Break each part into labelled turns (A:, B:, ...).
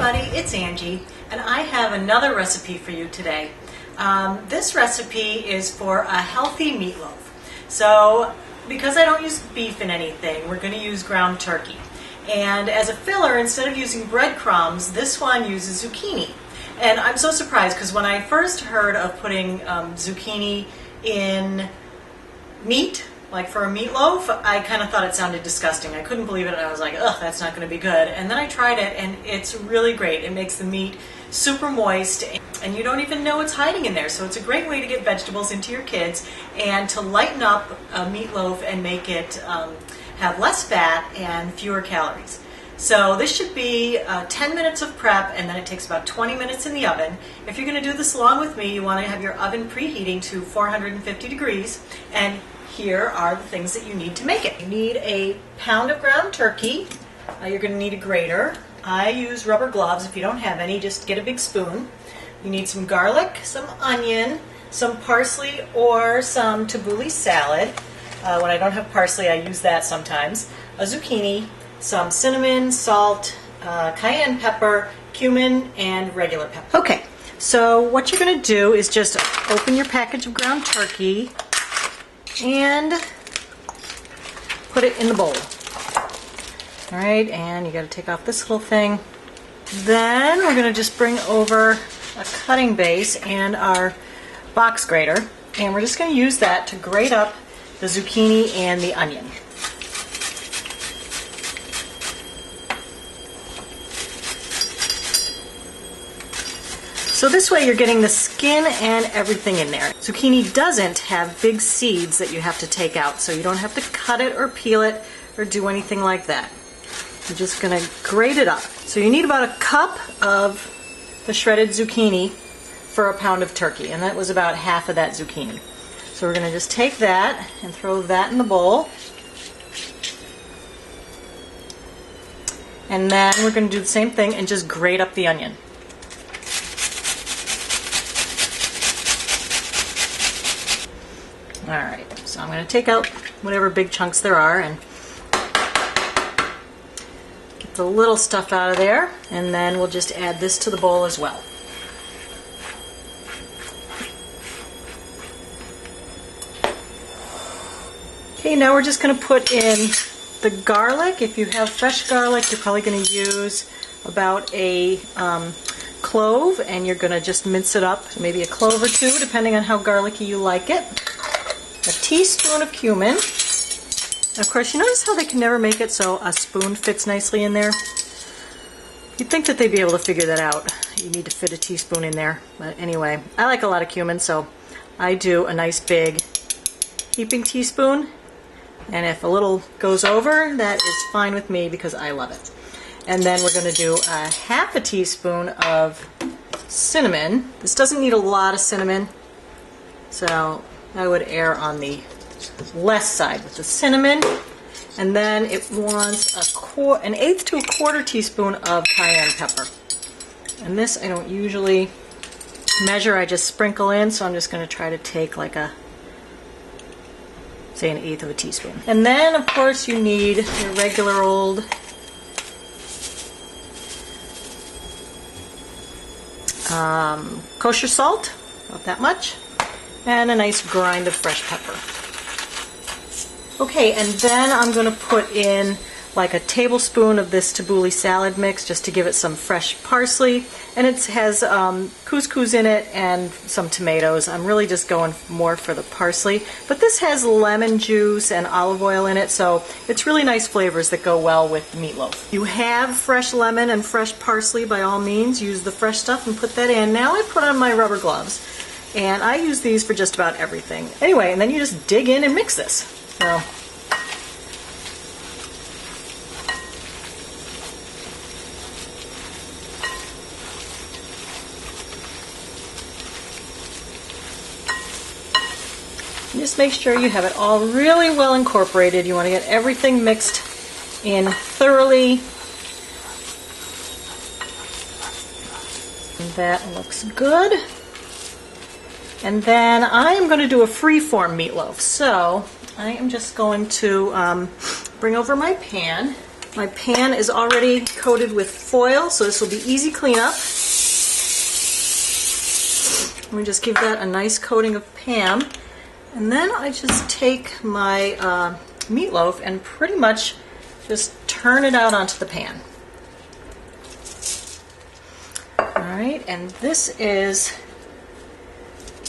A: everybody, it's Angie, and I have another recipe for you today. This recipe is for a healthy meatloaf. So, because I don't use beef in anything, we're going to use ground turkey. And as a filler, instead of using breadcrumbs, this one uses zucchini. And I'm so surprised because when I first heard of putting zucchini in meat, like for a meatloaf, I kind of thought it sounded disgusting. I couldn't believe it, and I was like, ugh, that's not going to be good. And then I tried it, and it's really great. It makes the meat super moist, and you don't even know it's hiding in there. So it's a great way to get vegetables into your kids and to lighten up a meatloaf and make it have less fat and fewer calories. So this should be 10 minutes of prep, and then it takes about 20 minutes in the oven. If you're going to do this along with me, you want to have your oven preheating to 450 degrees, and here are the things that you need to make it. You need a pound of ground turkey. You're going to need a grater. I use rubber gloves. If you don't have any, just get a big spoon. You need some garlic, some onion, some parsley, or some tabbouleh salad. When I don't have parsley, I use that sometimes. A zucchini, some cinnamon, salt, cayenne pepper, cumin, and regular pepper. Okay, so what you're going to do is just open your package of ground turkey and put it in the bowl. All right, and you got to take off this little thing. Then we're going to just bring over a cutting base and our box grater, and we're just going to use that to grate up the zucchini and the onion. So this way you're getting the skin and everything in there. Zucchini doesn't have big seeds that you have to take out, so you don't have to cut it or peel it or do anything like that. You're just going to grate it up. So you need about a cup of the shredded zucchini for a pound of turkey, and that was about half of that zucchini. So we're going to just take that and throw that in the bowl. And then we're going to do the same thing and just grate up the onion. Alright, so I'm going to take out whatever big chunks there are and get the little stuff out of there, and then we'll just add this to the bowl as well. Okay, now we're just going to put in the garlic. If you have fresh garlic, you're probably going to use about a clove, and you're going to just mince it up, maybe a clove or two, depending on how garlicky you like it. A teaspoon of cumin. Of course, you notice how they can never make it so a spoon fits nicely in there? You'd think that they'd be able to figure that out. You need to fit a teaspoon in there. But anyway, I like a lot of cumin, so I do a nice big heaping teaspoon. And if a little goes over, that is fine with me because I love it. And then we're going to do a half a teaspoon of cinnamon. This doesn't need a lot of cinnamon, so I would err on the less side with the cinnamon. And then it wants an eighth to a quarter teaspoon of cayenne pepper. And this I don't usually measure, I just sprinkle in, so I'm just going to try to take like say an eighth of a teaspoon. And then of course you need your regular old kosher salt, about that much, and a nice grind of fresh pepper. Okay, and then I'm going to put in like a tablespoon of this tabbouleh salad mix just to give it some fresh parsley, and it has couscous in it and some tomatoes. I'm really just going more for the parsley, but this has lemon juice and olive oil in it, so it's really nice flavors that go well with meatloaf. If you have fresh lemon and fresh parsley, by all means use the fresh stuff and put that in. Now I put on my rubber gloves, and I use these for just about everything. Anyway, and then you just dig in and mix this. So, just make sure you have it all really well incorporated. You want to get everything mixed in thoroughly. And that looks good. And then I am going to do a free-form meatloaf. So I am just going to bring over my pan. My pan is already coated with foil, so this will be easy cleanup. Let me just give that a nice coating of Pam. And then I just take my meatloaf and pretty much just turn it out onto the pan. Alright, and this is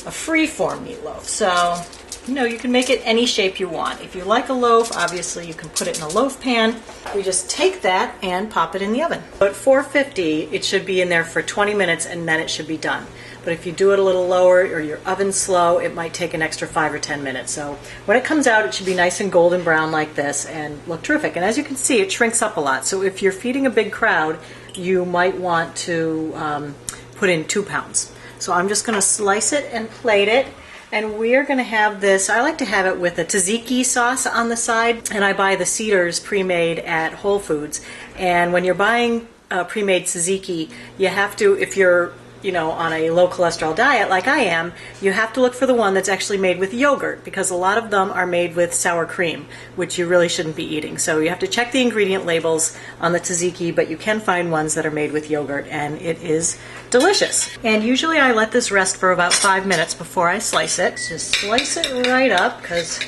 A: a free-form meatloaf, so you can make it any shape you want. If you like a loaf, obviously you can put it in a loaf pan. We just take that and pop it in the oven. At 450, it should be in there for 20 minutes and then it should be done. But if you do it a little lower or your oven's slow, it might take an extra 5 or 10 minutes. So when it comes out, it should be nice and golden brown like this and look terrific. And as you can see, it shrinks up a lot. So if you're feeding a big crowd, you might want to put in 2 pounds. So I'm just going to slice it and plate it. And we're going to have this, I like to have it with a tzatziki sauce on the side. And I buy the Cedars pre-made at Whole Foods. And when you're buying pre-made tzatziki, you have to, if you're on a low cholesterol diet like I am, you have to look for the one that's actually made with yogurt, because a lot of them are made with sour cream, which you really shouldn't be eating. So you have to check the ingredient labels on the tzatziki, but you can find ones that are made with yogurt, and it is delicious. And usually I let this rest for about 5 minutes before I slice it. Just slice it right up because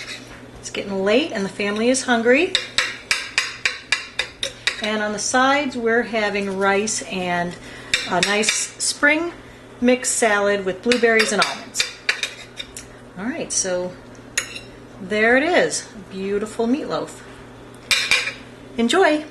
A: it's getting late and the family is hungry. And on the sides we're having rice and a nice spring mixed salad with blueberries and almonds. All right, so there it is. Beautiful meatloaf. Enjoy!